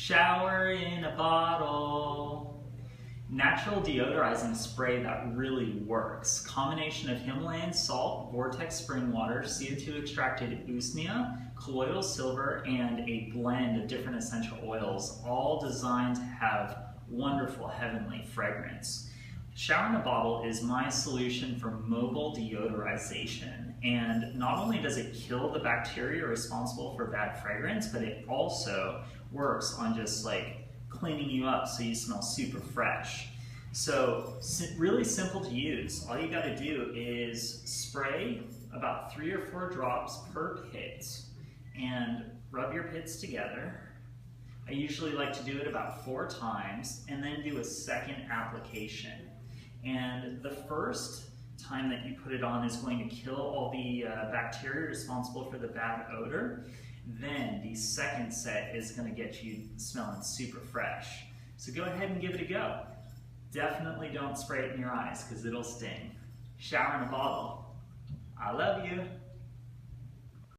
Shower in a bottle. Natural deodorizing spray that really works. Combination of Himalayan salt, vortexed spring water, CO2 extracted usnea, colloidal silver, and a blend of different essential oils, all designed to have wonderful heavenly fragrance. Shower in a Bottle is my solution for mobile deodorization, and not only does it kill the bacteria responsible for bad fragrance, but it also works on just like cleaning you up so you smell super fresh. So really simple to use. All you got to do is spray about 3 or 4 drops per pit and rub your pits together. I usually like to do it about 4 times and then do a second application. And the first time that you put it on is going to kill all the bacteria responsible for the bad odor. Then the second set is going to get you smelling super fresh. So go ahead and give it a go. Definitely don't spray it in your eyes because it'll sting. Shower in a bottle. I love you.